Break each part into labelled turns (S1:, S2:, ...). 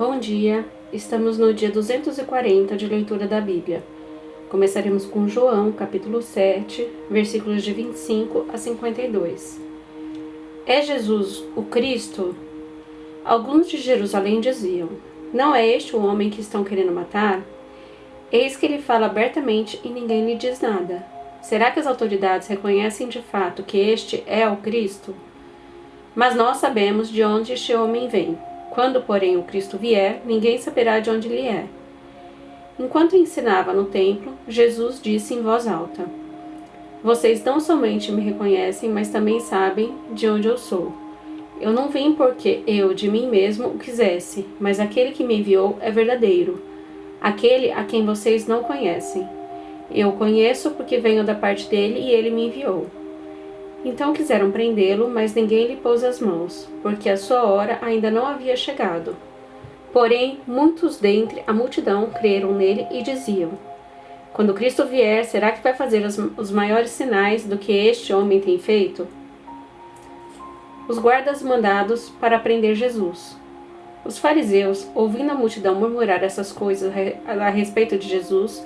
S1: Bom dia, estamos no dia 240 de leitura da Bíblia. Começaremos com João, capítulo 7, versículos de 25 a 52. É Jesus o Cristo? Alguns de Jerusalém diziam: não é este o homem que estão querendo matar? Eis que ele fala abertamente e ninguém lhe diz nada. Será que as autoridades reconhecem de fato que este é o Cristo? Mas nós sabemos de onde este homem vem. Quando, porém, o Cristo vier, ninguém saberá de onde ele é. Enquanto ensinava no templo, Jesus disse em voz alta: vocês não somente me reconhecem, mas também sabem de onde eu sou. Eu não vim porque eu de mim mesmo o quisesse, mas aquele que me enviou é verdadeiro, aquele a quem vocês não conhecem. Eu o conheço porque venho da parte dele e ele me enviou. Então quiseram prendê-lo, mas ninguém lhe pôs as mãos, porque a sua hora ainda não havia chegado. Porém, muitos dentre a multidão creram nele e diziam: quando Cristo vier, será que vai fazer os maiores sinais do que este homem tem feito? Os guardas mandados para prender Jesus. Os fariseus, ouvindo a multidão murmurar essas coisas a respeito de Jesus,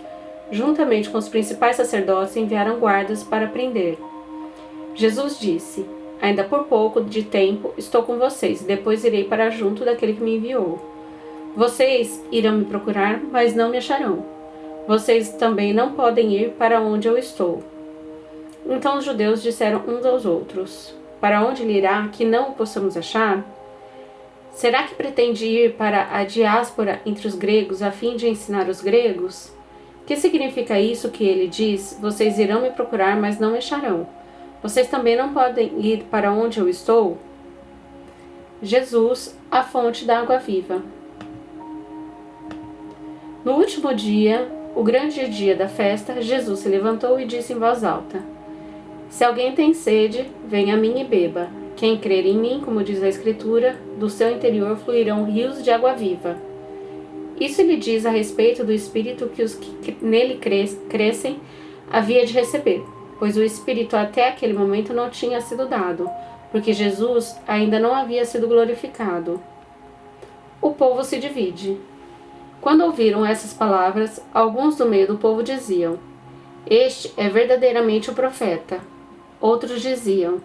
S1: juntamente com os principais sacerdotes, enviaram guardas para prender. Jesus disse: ainda por pouco de tempo estou com vocês, e depois irei para junto daquele que me enviou. Vocês irão me procurar, mas não me acharão. Vocês também não podem ir para onde eu estou. Então os judeus disseram uns aos outros: para onde ele irá, que não o possamos achar? Será que pretende ir para a diáspora entre os gregos, a fim de ensinar os gregos? Que significa isso que ele diz: vocês irão me procurar, mas não me acharão? Vocês também não podem ir para onde eu estou? Jesus, a fonte da água viva. No último dia, o grande dia da festa, Jesus se levantou e disse em voz alta: se alguém tem sede, venha a mim e beba. Quem crer em mim, como diz a Escritura, do seu interior fluirão rios de água viva. Isso ele diz a respeito do Espírito que os que nele crescem havia de receber, pois o Espírito até aquele momento não tinha sido dado, porque Jesus ainda não havia sido glorificado. O povo se divide. Quando ouviram essas palavras, alguns do meio do povo diziam: este é verdadeiramente o profeta. Outros diziam: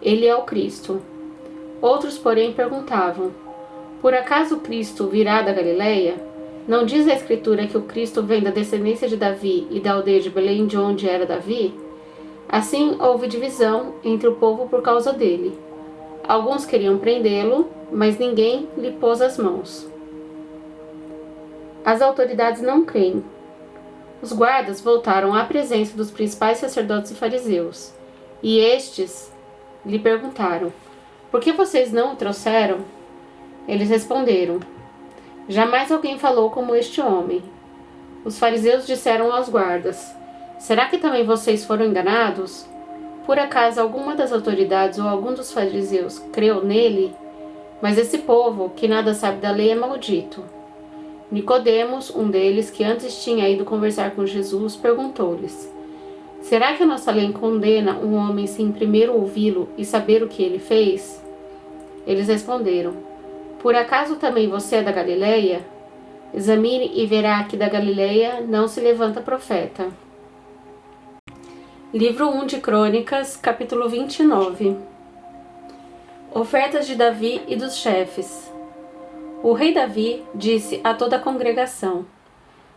S1: ele é o Cristo. Outros, porém, perguntavam: por acaso o Cristo virá da Galileia? Não diz a Escritura que o Cristo vem da descendência de Davi e da aldeia de Belém, de onde era Davi? Assim houve divisão entre o povo por causa dele. Alguns queriam prendê-lo, mas ninguém lhe pôs as mãos. As autoridades não creem. Os guardas voltaram à presença dos principais sacerdotes e fariseus, e estes lhe perguntaram: por que vocês não o trouxeram? Eles responderam: jamais alguém falou como este homem. Os fariseus disseram aos guardas: será que também vocês foram enganados? Por acaso alguma das autoridades ou algum dos fariseus creu nele? Mas esse povo, que nada sabe da lei, é maldito. Nicodemos, um deles, que antes tinha ido conversar com Jesus, perguntou-lhes: será que a nossa lei condena um homem sem primeiro ouvi-lo e saber o que ele fez? Eles responderam: por acaso também você é da Galileia? Examine e verá que da Galileia não se levanta profeta. Livro 1 de Crônicas, capítulo 29. Ofertas de Davi e dos chefes. O rei Davi disse a toda a congregação: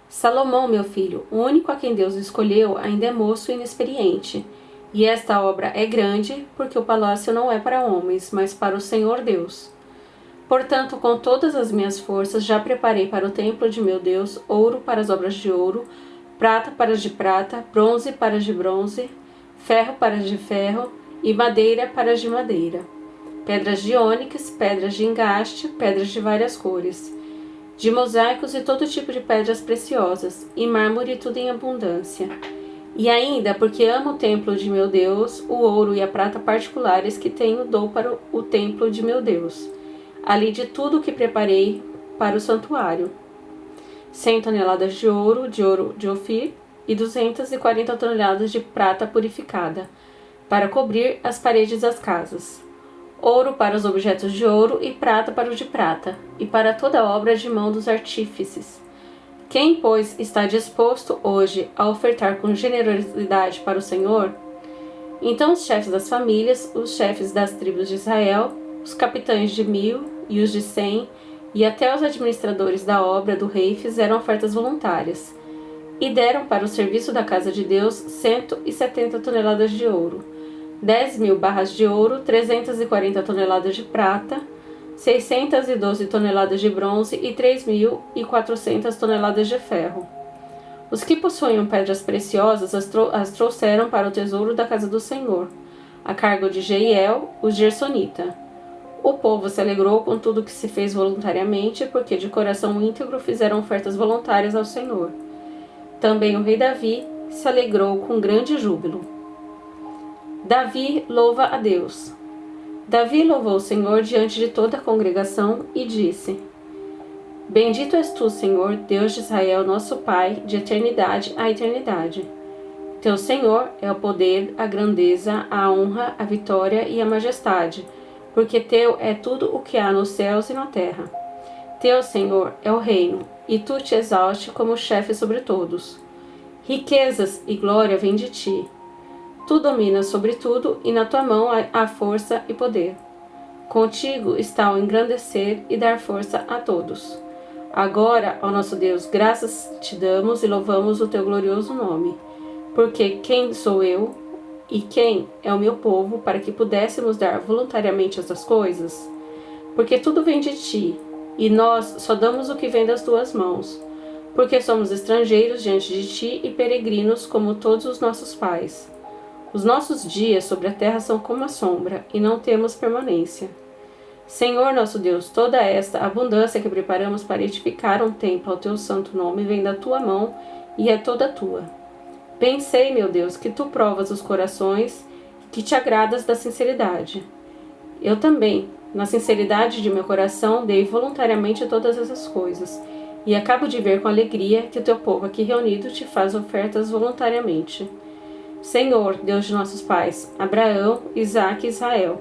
S1: Salomão, meu filho, o único a quem Deus escolheu, ainda é moço e inexperiente, e esta obra é grande, porque o palácio não é para homens, mas para o Senhor Deus. Portanto, com todas as minhas forças, já preparei para o templo de meu Deus ouro para as obras de ouro, prata para as de prata, bronze para as de bronze, ferro para as de ferro e madeira para as de madeira. Pedras de ônix, pedras de engaste, pedras de várias cores, de mosaicos e todo tipo de pedras preciosas, e mármore tudo em abundância. E ainda, porque amo o templo de meu Deus, o ouro e a prata particulares que tenho dou para o templo de meu Deus, além de tudo o que preparei para o santuário: 100 toneladas de ouro de Ofir, e 240 toneladas de prata purificada, para cobrir as paredes das casas. ouro para os objetos de ouro e prata para o de prata, e para toda obra de mão dos artífices. Quem, pois, está disposto hoje a ofertar com generosidade para o Senhor? Então os chefes das famílias, os chefes das tribos de Israel, os capitães de 1000 e os de 100, e até os administradores da obra do rei fizeram ofertas voluntárias, e deram para o serviço da casa de Deus 170 toneladas de ouro, 10.000 barras de ouro, 340 toneladas de prata, 612 toneladas de bronze e 3.400 toneladas de ferro. Os que possuíam pedras preciosas as trouxeram para o tesouro da casa do Senhor, a cargo de Jeiel, o gersonita. O povo se alegrou com tudo que se fez voluntariamente, porque de coração íntegro fizeram ofertas voluntárias ao Senhor. Também o rei Davi se alegrou com grande júbilo. Davi louva a Deus. Davi louvou o Senhor diante de toda a congregação e disse: Bendito és tu, Senhor, Deus de Israel, nosso Pai, de eternidade a eternidade. Teu Senhor é o poder, a grandeza, a honra, a vitória e a majestade, porque teu é tudo o que há nos céus e na terra. Teu, Senhor, é o reino, e tu te exalte como chefe sobre todos. Riquezas e glória vêm de ti. Tu dominas sobre tudo, e na tua mão há força e poder. Contigo está o engrandecer e dar força a todos. Agora, ó nosso Deus, graças te damos e louvamos o teu glorioso nome. Porque quem sou eu e quem é o meu povo para que pudéssemos dar voluntariamente essas coisas? Porque tudo vem de ti, e nós só damos o que vem das tuas mãos. Porque somos estrangeiros diante de ti e peregrinos como todos os nossos pais. Os nossos dias sobre a terra são como a sombra, e não temos permanência. Senhor nosso Deus, toda esta abundância que preparamos para edificar um templo ao teu santo nome vem da tua mão e é toda tua. Bem sei, meu Deus, que tu provas os corações, que te agradas da sinceridade. Eu também, na sinceridade de meu coração, dei voluntariamente todas essas coisas, e acabo de ver com alegria que o teu povo aqui reunido te faz ofertas voluntariamente. Senhor, Deus de nossos pais, Abraão, Isaque e Israel,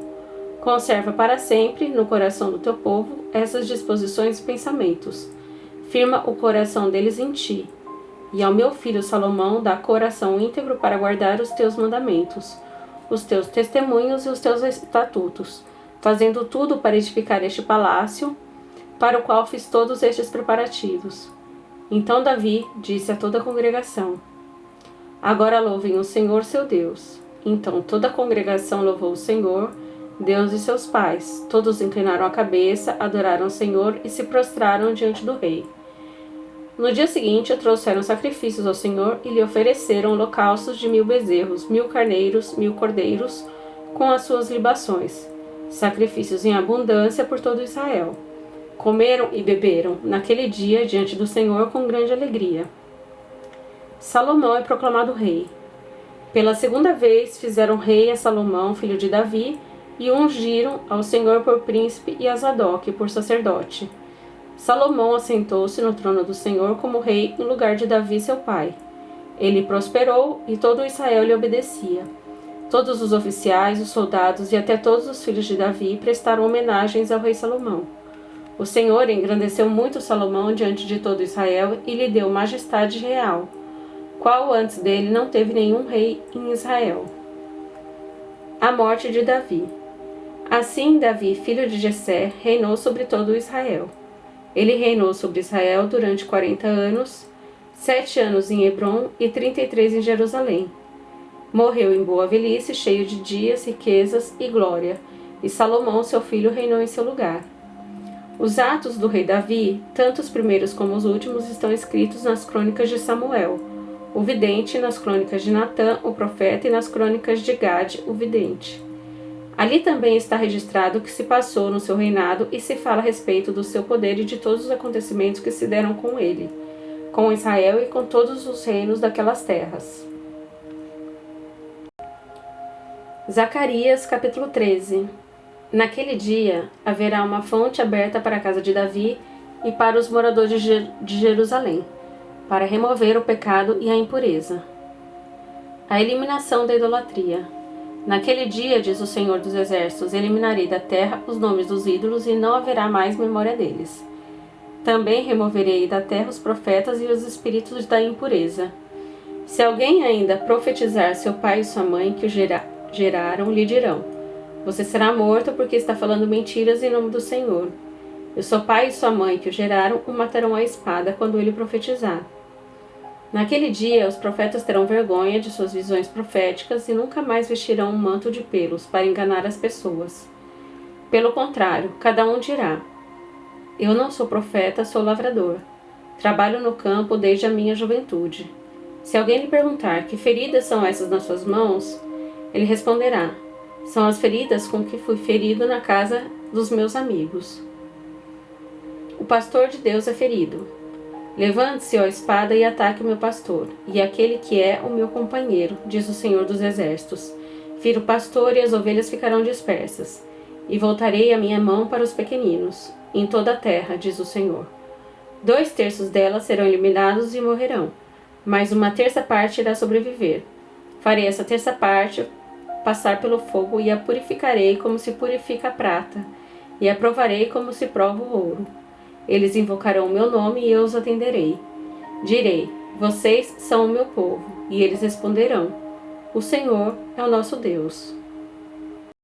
S1: conserva para sempre no coração do teu povo essas disposições e pensamentos. Firma o coração deles em ti. E ao meu filho Salomão dá coração íntegro para guardar os teus mandamentos, os teus testemunhos e os teus estatutos, fazendo tudo para edificar este palácio, para o qual fiz todos estes preparativos. Então Davi disse a toda a congregação: Agora louvem o Senhor seu Deus. Então toda a congregação louvou o Senhor, Deus de seus pais. Todos inclinaram a cabeça, adoraram o Senhor e se prostraram diante do rei. No dia seguinte trouxeram sacrifícios ao Senhor e lhe ofereceram holocaustos de 1000 bezerros, 1000 carneiros, 1000 cordeiros, com as suas libações, sacrifícios em abundância por todo Israel. Comeram e beberam naquele dia diante do Senhor com grande alegria. Salomão é proclamado rei. Pela segunda vez fizeram rei a Salomão, filho de Davi, e ungiram ao Senhor por príncipe e a Zadok por sacerdote. Salomão assentou-se no trono do Senhor como rei em lugar de Davi seu pai. Ele prosperou e todo Israel lhe obedecia. Todos os oficiais, os soldados e até todos os filhos de Davi prestaram homenagens ao rei Salomão. O Senhor engrandeceu muito Salomão diante de todo Israel e lhe deu majestade real, qual antes dele não teve nenhum rei em Israel. A morte de Davi. Assim Davi, filho de Jessé, reinou sobre todo Israel. Ele reinou sobre Israel durante 40 anos, 7 anos em Hebrom e 33 em Jerusalém. Morreu em boa velhice, cheio de dias, riquezas e glória, e Salomão, seu filho, reinou em seu lugar. Os atos do rei Davi, tanto os primeiros como os últimos, estão escritos nas crônicas de Samuel, o vidente, nas crônicas de Natã, o profeta, e nas crônicas de Gade, o vidente. Ali também está registrado o que se passou no seu reinado e se fala a respeito do seu poder e de todos os acontecimentos que se deram com ele, com Israel e com todos os reinos daquelas terras. Zacarias, capítulo 13. Naquele dia haverá uma fonte aberta para a casa de Davi e para os moradores de Jerusalém, para remover o pecado e a impureza. A eliminação da idolatria. Naquele dia, diz o Senhor dos Exércitos, eliminarei da terra os nomes dos ídolos e não haverá mais memória deles. Também removerei da terra os profetas e os espíritos da impureza. Se alguém ainda profetizar, seu pai e sua mãe que o geraram lhe dirão: você será morto porque está falando mentiras em nome do Senhor. E seu pai e sua mãe que o geraram o matarão à espada quando ele profetizar. Naquele dia, os profetas terão vergonha de suas visões proféticas e nunca mais vestirão um manto de pelos para enganar as pessoas. Pelo contrário, cada um dirá: eu não sou profeta, sou lavrador. Trabalho no campo desde a minha juventude. Se alguém lhe perguntar: que feridas são essas nas suas mãos? Ele responderá: são as feridas com que fui ferido na casa dos meus amigos. O pastor de Deus é ferido. Levante-se, ó espada, e ataque o meu pastor, e aquele que é o meu companheiro, diz o Senhor dos Exércitos. Fira o pastor e as ovelhas ficarão dispersas. E voltarei a minha mão para os pequeninos, em toda a terra, diz o Senhor. 2/3 delas serão eliminados e morrerão, mas 1/3 parte irá sobreviver. Farei essa 1/3 parte passar pelo fogo e a purificarei como se purifica a prata, e a provarei como se prova o ouro. Eles invocarão o meu nome e eu os atenderei. Direi: vocês são o meu povo, e eles responderão: o Senhor é o nosso Deus.